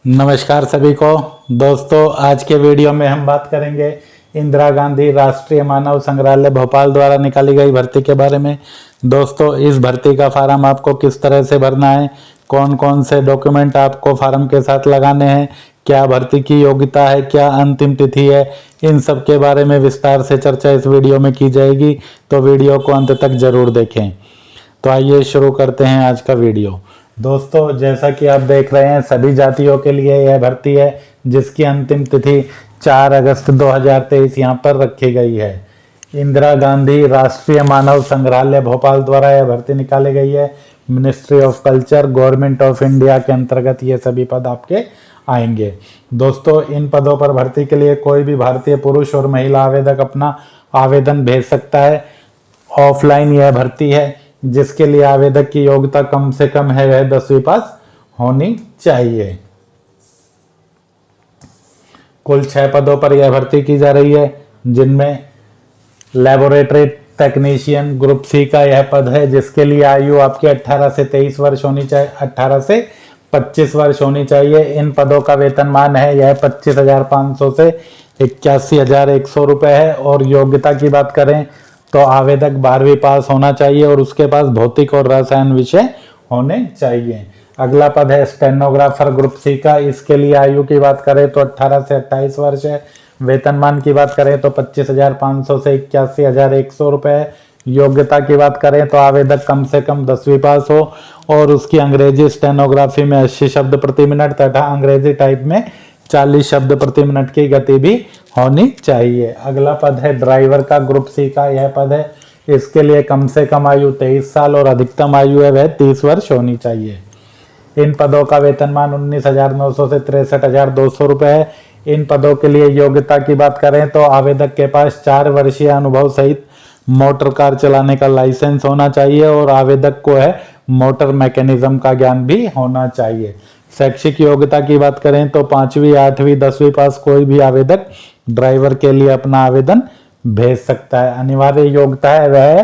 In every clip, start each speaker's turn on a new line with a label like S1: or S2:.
S1: नमस्कार सभी को दोस्तों, आज के वीडियो में हम बात करेंगे इंदिरा गांधी राष्ट्रीय मानव संग्रहालय भोपाल द्वारा निकाली गई भर्ती के बारे में। दोस्तों, इस भर्ती का फार्म आपको किस तरह से भरना है, कौन कौन से डॉक्यूमेंट आपको फार्म के साथ लगाने हैं, क्या भर्ती की योग्यता है, क्या अंतिम तिथि है, इन सब के बारे में विस्तार से चर्चा इस वीडियो में की जाएगी। तो वीडियो को अंत तक जरूर देखें। तो आइए शुरू करते हैं आज का वीडियो। दोस्तों, जैसा कि आप देख रहे हैं, सभी जातियों के लिए यह भर्ती है जिसकी अंतिम तिथि 4 अगस्त 2023 यहाँ पर रखी गई है। इंदिरा गांधी राष्ट्रीय मानव संग्रहालय भोपाल द्वारा यह भर्ती निकाली गई है। Ministry of culture, government of India के अंतर्गत ये सभी पद आपके आएंगे। दोस्तों, इन पदों पर भर्ती के लिए कोई भी भारतीय पुरुष और महिला आवेदक अपना आवेदन भेज सकता है। ऑफलाइन यह भर्ती है जिसके लिए आवेदक की योग्यता कम से कम है वह 10वीं पास होनी चाहिए। कुल 6 पदों पर यह भर्ती की जा रही है, जिनमें लेबोरेटरी टेक्नीशियन ग्रुप सी का यह पद है जिसके लिए आयु आपकी 18 से 23 वर्ष होनी चाहिए, 18 से 25 वर्ष होनी चाहिए। इन पदों का वेतनमान है यह 25,500 से 81,100 रुपये है। और योग्यता की बात करें तो आवेदक 12वीं पास होना चाहिए और उसके पास भौतिक और रसायन विषय होने चाहिए। अगला पद है स्टेनोग्राफर ग्रुप सी का। इसके लिए आयु की बात करें तो 18 से 28 वर्ष है। वेतनमान की बात करें तो 25,500 से 81,100 रुपये है। योग्यता की बात करें तो आवेदक कम से कम 10वीं पास हो और उसकी अंग्रेजी स्टेनोग्राफी में 80 शब्द प्रति मिनट तथा अंग्रेजी टाइप में 40 शब्द प्रति मिनट की गति भी होनी चाहिए। अगला पद है ड्राइवर का ग्रुप सी का यह पद है। इसके लिए कम से कम आयु 23 साल और अधिकतम आयु है वह 30 वर्ष होनी चाहिए। इन पदों का वेतनमान 19,900 से 63,200 रुपये है। इन पदों के लिए योग्यता की बात करें तो आवेदक के पास 4 वर्षीय अनुभव सहित मोटर कार चलाने का लाइसेंस होना चाहिए और आवेदक को है मोटर मैकेनिज्म का ज्ञान भी होना चाहिए। शैक्षिक योग्यता की बात करें तो 5वीं, 8वीं, 10वीं पास कोई भी आवेदक ड्राइवर के लिए अपना आवेदन भेज सकता है। अनिवार्य योग्यता है वह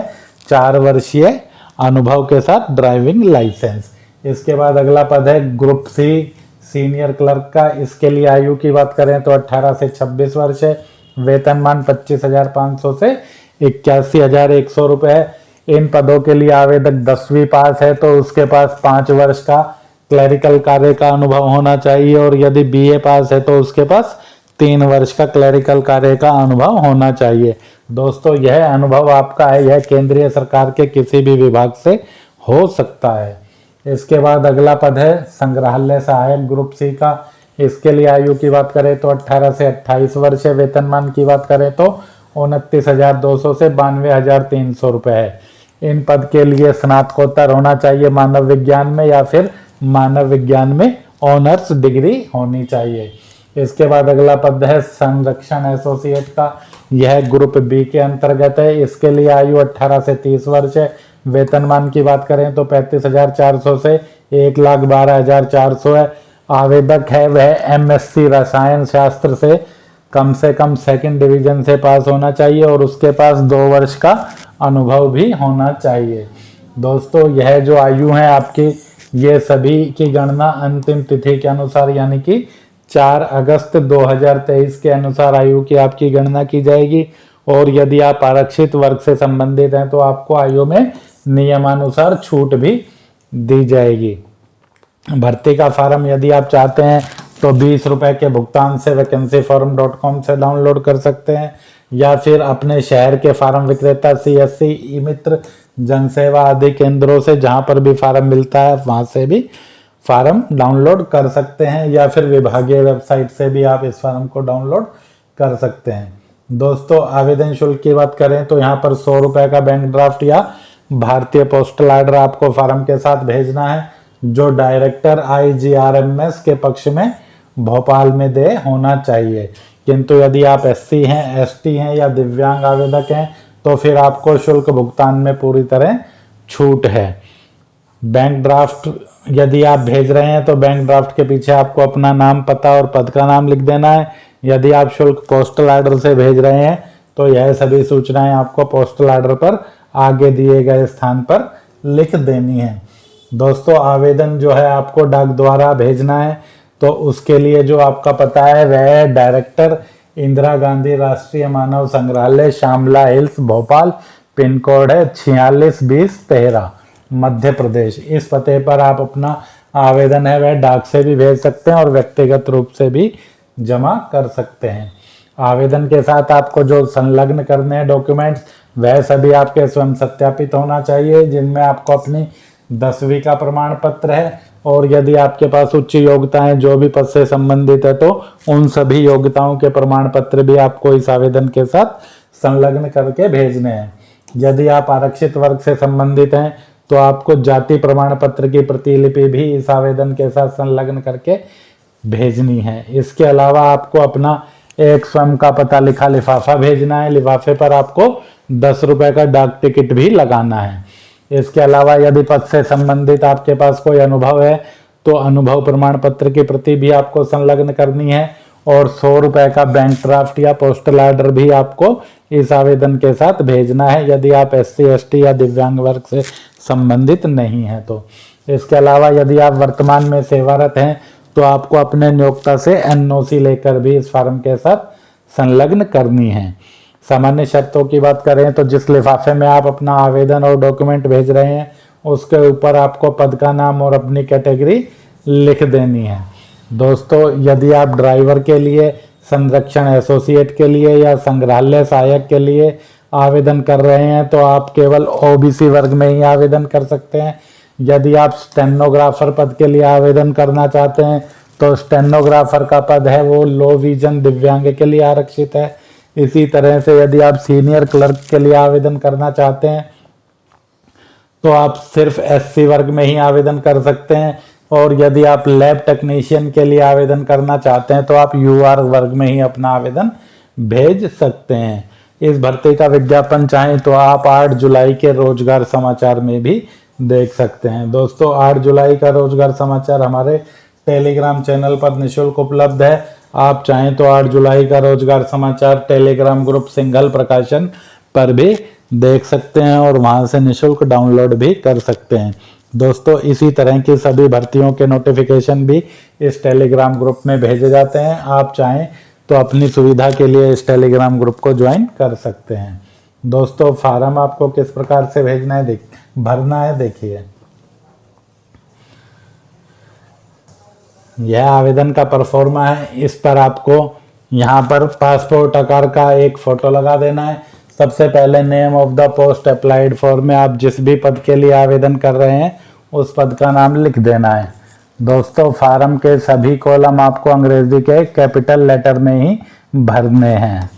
S1: 4 वर्षीय अनुभव के साथ ड्राइविंग लाइसेंस। इसके बाद अगला पद है ग्रुप सी सीनियर क्लर्क का। इसके लिए आयु की बात करें तो 18 से 26 वर्ष है। वेतनमान 25,500 से 81,100 रुपये है। इन पदों के लिए आवेदक 10वीं पास है तो उसके पास 5 वर्ष का क्लरिकल कार्य का अनुभव होना चाहिए और यदि बीए पास है तो उसके पास 3 वर्ष का क्लरिकल कार्य का अनुभव होना चाहिए। दोस्तों, यह अनुभव आपका है, यह केंद्रीय सरकार के किसी भी विभाग से हो सकता है। इसके बाद अगला पद है संग्रहालय सहायक ग्रुप सी का। इसके लिए आयु की बात करें तो 18 से 28 वर्ष है। वेतनमान की बात करें तो 29,200 से 92,300 रुपये है। इन पद के लिए स्नातकोत्तर होना चाहिए मानव विज्ञान में या फिर मानव विज्ञान में ऑनर्स डिग्री होनी चाहिए। इसके बाद अगला पद है संरक्षण एसोसिएट का। यह ग्रुप बी के अंतर्गत है। इसके लिए आयु 18 से 30 वर्ष है। वेतनमान की बात करें तो 35,400 से 1,12,400 है। आवेदक है वह एमएससी रसायन शास्त्र से कम 2nd डिवीजन से पास होना चाहिए और उसके पास 2 वर्ष का अनुभव भी होना चाहिए। दोस्तों, यह जो आयु है आपकी, ये सभी की गणना अंतिम तिथि के अनुसार यानी कि 4 अगस्त 2023 के अनुसार आयु की आपकी गणना की जाएगी। और यदि आप आरक्षित वर्ग से संबंधित हैं तो आपको आयु में नियमानुसार छूट भी दी जाएगी। भर्ती का फार्म यदि आप चाहते हैं तो 20 रुपए के भुगतान से vacancyform.com से डाउनलोड कर सकते हैं या फिर अपने शहर के फार्म विक्रेता CSC, ई मित्र, जनसेवा आदि केंद्रों से जहां पर भी फार्म मिलता है वहां से भी फार्म डाउनलोड कर सकते हैं या फिर विभागीय वेबसाइट से भी आप इस फार्म को डाउनलोड कर सकते हैं। दोस्तों, आवेदन शुल्क की बात करें तो यहाँ पर 100 रुपए का बैंक ड्राफ्ट या भारतीय पोस्टल आर्डर आपको फार्म के साथ भेजना है जो डायरेक्टर IGRMS के पक्ष में भोपाल में दे होना चाहिए। किंतु यदि आप SC हैं, ST हैं या दिव्यांग आवेदक हैं तो फिर आपको शुल्क भुगतान में पूरी तरह छूट है। बैंक ड्राफ्ट यदि आप भेज रहे हैं तो बैंक ड्राफ्ट के पीछे आपको अपना नाम, पता और पद का नाम लिख देना है। यदि आप शुल्क पोस्टल आर्डर से भेज रहे हैं तो यह सभी सूचनाएं आपको पोस्टल आर्डर पर आगे दिए गए स्थान पर लिख देनी है। दोस्तों, आवेदन जो है आपको डाक द्वारा भेजना है तो उसके लिए जो आपका पता है वह है director Indira Gandhi Rashtriya Manav Sangrahalaya, Shyamla Hills, Bhopal. Pin code है 462013, मध्य प्रदेश। इस पते पर आप अपना आवेदन है वह डाक से भी भेज सकते हैं और व्यक्तिगत रूप से भी जमा कर सकते हैं। आवेदन के साथ आपको जो संलग्न करने हैं डॉक्यूमेंट्स वह सभी आपके स्वयं सत्यापित होना चाहिए, जिनमें आपको अपनी 10वीं का प्रमाण पत्र है, और यदि आपके पास उच्च योग्यताएं जो भी पद से संबंधित है तो उन सभी योग्यताओं के प्रमाण पत्र भी आपको इस आवेदन के साथ संलग्न करके भेजने हैं। यदि आप आरक्षित वर्ग से संबंधित हैं तो आपको जाति प्रमाण पत्र की प्रतिलिपि भी इस आवेदन के साथ संलग्न करके भेजनी है। इसके अलावा आपको अपना एक स्वयं का पता लिखा लिफाफा भेजना है। लिफाफे पर आपको 10 रुपए का डाक टिकट भी लगाना है। इसके अलावा यदि पद से संबंधित आपके पास कोई अनुभव है तो अनुभव प्रमाण पत्र की प्रति भी आपको संलग्न करनी है, और 100 रुपए का बैंक ड्राफ्ट या पोस्टल ऑर्डर भी आपको इस आवेदन के साथ भेजना है, यदि आप SC ST या दिव्यांग वर्ग से संबंधित नहीं है तो। इसके अलावा यदि आप वर्तमान में सेवारत हैं तो आपको अपने नियोक्ता से NOC लेकर भी इस फॉर्म के साथ संलग्न करनी है। सामान्य शर्तों की बात करें तो जिस लिफाफे में आप अपना आवेदन और डॉक्यूमेंट भेज रहे हैं उसके ऊपर आपको पद का नाम और अपनी कैटेगरी लिख देनी है। दोस्तों, यदि आप ड्राइवर के लिए, संरक्षण एसोसिएट के लिए या संग्रहालय सहायक के लिए आवेदन कर रहे हैं तो आप केवल OBC वर्ग में ही आवेदन कर सकते हैं। यदि आप स्टेनोग्राफर पद के लिए आवेदन करना चाहते हैं तो स्टेनोग्राफर का पद है वो लो विजन दिव्यांग के लिए आरक्षित है। इसी तरह से यदि आप सीनियर क्लर्क के लिए आवेदन करना चाहते हैं तो आप सिर्फ SC वर्ग में ही आवेदन कर सकते हैं, और यदि आप लैब टेक्नीशियन के लिए आवेदन करना चाहते हैं तो आप UR वर्ग में ही अपना आवेदन भेज सकते हैं। इस भर्ती का विज्ञापन चाहें तो आप 8 जुलाई के रोजगार समाचार में भी देख सकते हैं। दोस्तों, 8 जुलाई का रोजगार समाचार हमारे टेलीग्राम चैनल पर निःशुल्क उपलब्ध है। आप चाहें तो 8 जुलाई का रोजगार समाचार टेलीग्राम ग्रुप सिंघल प्रकाशन पर भी देख सकते हैं और वहां से निःशुल्क डाउनलोड भी कर सकते हैं। दोस्तों, इसी तरह की सभी भर्तियों के नोटिफिकेशन भी इस टेलीग्राम ग्रुप में भेजे जाते हैं। आप चाहें तो अपनी सुविधा के लिए इस टेलीग्राम ग्रुप को ज्वाइन कर सकते हैं। दोस्तों, फार्म आपको किस प्रकार से भेजना है भरना है देखिए। यह आवेदन का परफॉर्मा है। इस पर आपको यहाँ पर पासपोर्ट आकार का एक फोटो लगा देना है। सबसे पहले name of the post applied for में आप जिस भी पद के लिए आवेदन कर रहे हैं उस पद का नाम लिख देना है। दोस्तों, फार्म के सभी कॉलम आपको अंग्रेजी के कैपिटल लेटर में ही भरने हैं।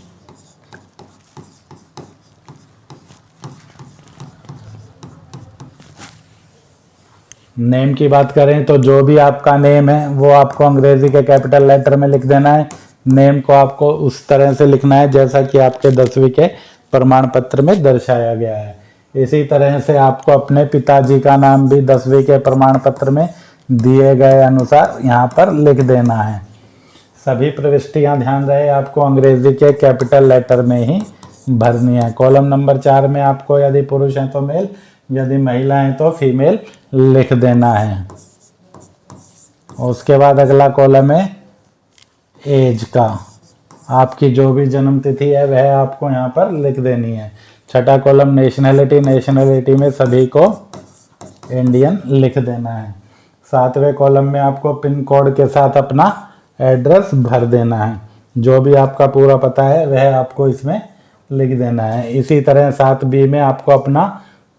S1: नेम की बात करें तो जो भी आपका नेम है वो आपको अंग्रेजी के कैपिटल लेटर में लिख देना है। नेम को आपको उस तरह से लिखना है जैसा कि आपके 10वीं के प्रमाण पत्र में दर्शाया गया है। इसी तरह से आपको अपने पिताजी का नाम भी 10वीं के प्रमाण पत्र में दिए गए अनुसार यहाँ पर लिख देना है। सभी प्रविष्टियाँ ध्यान रहे आपको अंग्रेजी के कैपिटल लेटर में ही भरनी है। कॉलम नंबर 4 में आपको यदि पुरुष हैं तो मेल, यदि महिला हैं तो फीमेल लिख देना है। उसके बाद अगला कॉलम है एज का। आपकी जो भी जन्म तिथि है वह आपको यहाँ पर लिख देनी है। छठा कॉलम नेशनैलिटी। नेशनैलिटी में सभी को इंडियन लिख देना है। 7वें कॉलम में आपको पिन कोड के साथ अपना एड्रेस भर देना है। जो भी आपका पूरा पता है वह आपको इसमें लिख देना है। इसी तरह 7B में आपको अपना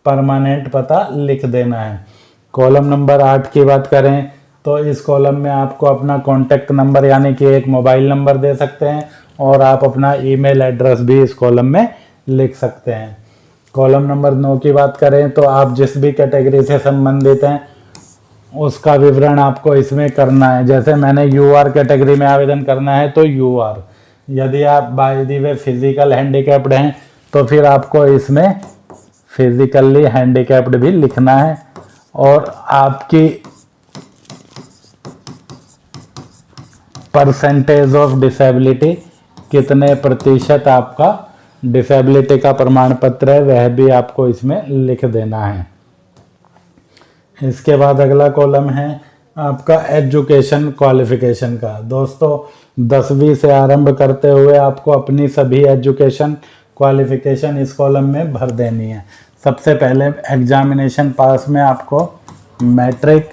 S1: परमानेंट पता लिख देना है। कॉलम नंबर 8 की बात करें तो इस कॉलम में आपको अपना कॉन्टैक्ट नंबर यानी कि एक मोबाइल नंबर दे सकते हैं, और आप अपना ईमेल एड्रेस भी इस कॉलम में लिख सकते हैं। कॉलम नंबर 9 की बात करें तो आप जिस भी कैटेगरी से संबंधित हैं उसका विवरण आपको इसमें करना है। जैसे मैंने UR कैटेगरी में आवेदन करना है तो UR। यदि आप by the way physical handicapped हैं तो फिर आपको इसमें फिजिकली हैंडीकैप्ड भी लिखना है, और आपकी परसेंटेज ऑफ डिसेबिलिटी, कितने प्रतिशत आपका डिसेबिलिटी का प्रमाण पत्र है वह भी आपको इसमें लिख देना है। इसके बाद अगला कॉलम है आपका एजुकेशन क्वालिफिकेशन का। दोस्तों 10वीं से आरंभ करते हुए आपको अपनी सभी एजुकेशन क्वालिफिकेशन इस कॉलम में भर देनी है। सबसे पहले एग्जामिनेशन पास में आपको मैट्रिक,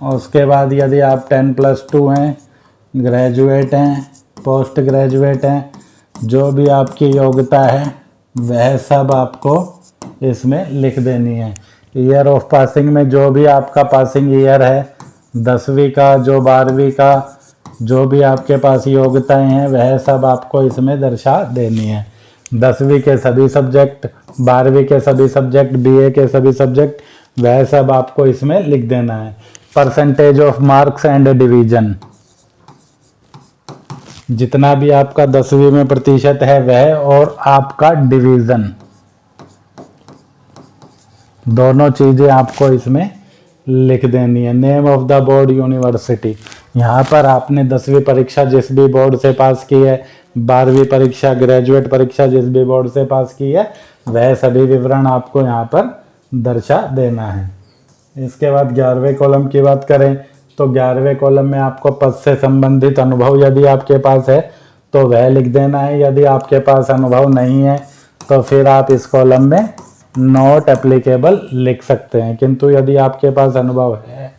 S1: और उसके बाद यदि आप 10+2 हैं, ग्रेजुएट हैं, पोस्ट ग्रेजुएट हैं, जो भी आपकी योग्यता है वह सब आपको इसमें लिख देनी है। ईयर ऑफ पासिंग में जो भी आपका पासिंग ईयर है, 10वीं का, जो 12वीं का, जो भी आपके पास योग्यताएं हैं वह सब आपको इसमें दर्शा देनी है। 10वीं के सभी सब्जेक्ट, 12वीं के सभी सब्जेक्ट, बीए के सभी सब्जेक्ट, वह सब आपको इसमें लिख देना है। Percentage of marks and division, जितना भी आपका 10वीं में प्रतिशत है वह, और आपका डिवीजन, दोनों चीजें आपको इसमें लिख देनी है। Name of the board, university, यहाँ पर आपने 10वीं परीक्षा जिस भी बोर्ड से पास की है, 12वीं परीक्षा, ग्रेजुएट परीक्षा जिस भी बोर्ड से पास की है, वह सभी विवरण आपको यहाँ पर दर्शा देना है। इसके बाद 11वें कॉलम की बात करें तो 11वें कॉलम में आपको पद से संबंधित अनुभव यदि आपके पास है तो वह लिख देना है। यदि आपके पास अनुभव नहीं है तो फिर आप इस कॉलम में नॉट एप्लीकेबल लिख सकते हैं, किंतु यदि आपके पास अनुभव है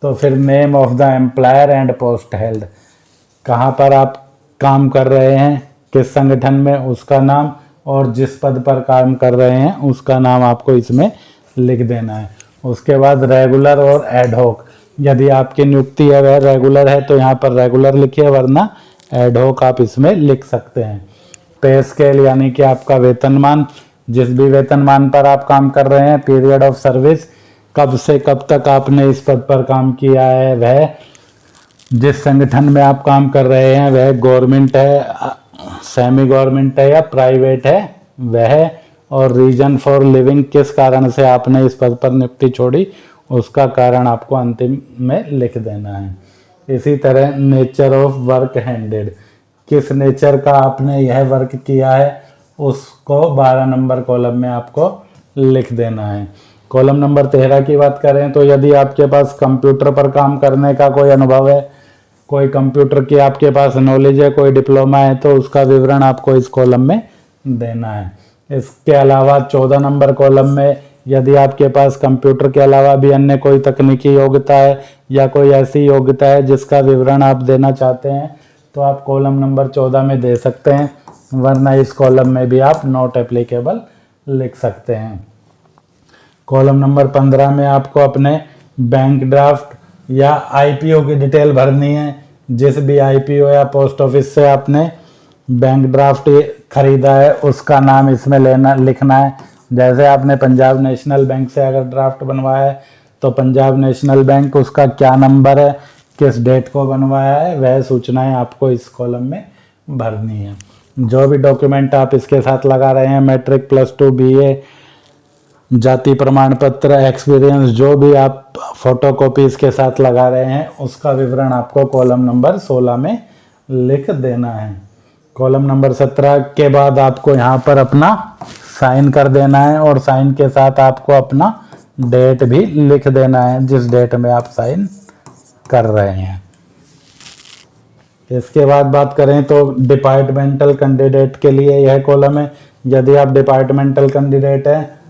S1: तो फिर name of the employer and post held, कहाँ पर आप काम कर रहे हैं, किस संगठन में, उसका नाम, और जिस पद पर काम कर रहे हैं उसका नाम आपको इसमें लिख देना है। उसके बाद रेगुलर और एडहॉक, यदि आपकी नियुक्ति है वह रेगुलर है तो यहाँ पर रेगुलर लिखिए, वरना एडहॉक आप इसमें लिख सकते हैं। पे स्केल यानी कि आपका वेतनमान, जिस भी वेतनमान पर आप काम कर रहे हैं। पीरियड ऑफ सर्विस, कब से कब तक आपने इस पद पर काम किया है, वह जिस संगठन में आप काम कर रहे हैं वह गवर्नमेंट है, सेमी गवर्नमेंट है या प्राइवेट है वह, और रीजन फॉर लिविंग, किस कारण से आपने इस पद पर नियुक्ति छोड़ी उसका कारण आपको अंतिम में लिख देना है। इसी तरह नेचर ऑफ वर्क हैंडेड, किस नेचर का आपने यह वर्क किया है उसको 12 नंबर कॉलम में आपको लिख देना है। कॉलम नंबर 13 की बात करें तो यदि आपके पास कंप्यूटर पर काम करने का कोई अनुभव है, कोई कंप्यूटर की आपके पास नॉलेज है, कोई डिप्लोमा है, तो उसका विवरण आपको इस कॉलम में देना है। इसके अलावा 14 नंबर कॉलम में यदि आपके पास कंप्यूटर के अलावा भी अन्य कोई तकनीकी योग्यता है या कोई ऐसी योग्यता है जिसका विवरण आप देना चाहते हैं तो आप कॉलम नंबर 14 में दे सकते हैं, वरना इस कॉलम में भी आप नॉट एप्लीकेबल लिख सकते हैं। कॉलम नंबर 15 में आपको अपने बैंक ड्राफ्ट या आईपीओ की डिटेल भरनी है। जिस भी आईपीओ या पोस्ट ऑफिस से आपने बैंक ड्राफ्ट खरीदा है उसका नाम इसमें लिखना है। जैसे आपने पंजाब नेशनल बैंक से अगर ड्राफ्ट बनवाया है तो पंजाब नेशनल बैंक, उसका क्या नंबर है, किस डेट को बनवाया है, वह सूचनाएं आपको इस कॉलम में भरनी है। जो भी डॉक्यूमेंट आप इसके साथ लगा रहे हैं, मैट्रिक +2, बीए, जाति प्रमाण पत्र, एक्सपीरियंस, जो भी आप फोटोकॉपी इसके साथ लगा रहे हैं उसका विवरण आपको कॉलम नंबर 16 में लिख देना है। कॉलम नंबर 17 के बाद आपको यहाँ पर अपना साइन कर देना है, और साइन के साथ आपको अपना डेट भी लिख देना है जिस डेट में आप साइन कर रहे हैं। इसके बाद बात करें तो डिपार्टमेंटल कैंडिडेट के लिए यह कॉलम है। यदि आप डिपार्टमेंटल कैंडिडेट हैं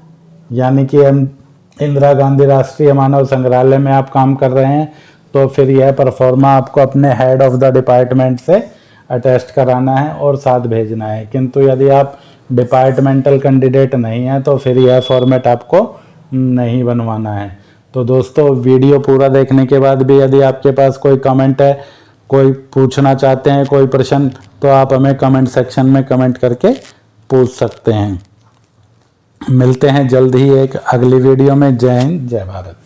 S1: यानी कि इंदिरा गांधी राष्ट्रीय मानव संग्रहालय में आप काम कर रहे हैं तो फिर यह परफॉर्मा आपको अपने हेड ऑफ द डिपार्टमेंट से अटेस्ट कराना है और साथ भेजना है। किंतु यदि आप डिपार्टमेंटल कैंडिडेट नहीं हैं तो फिर यह फॉर्मेट आपको नहीं बनवाना है। तो दोस्तों वीडियो पूरा देखने के बाद भी यदि आपके पास कोई कमेंट है, कोई पूछना चाहते हैं कोई प्रश्न, तो आप हमें कमेंट सेक्शन में कमेंट करके पूछ सकते हैं। मिलते हैं जल्द ही एक अगली वीडियो में। जय हिंद, जय भारत।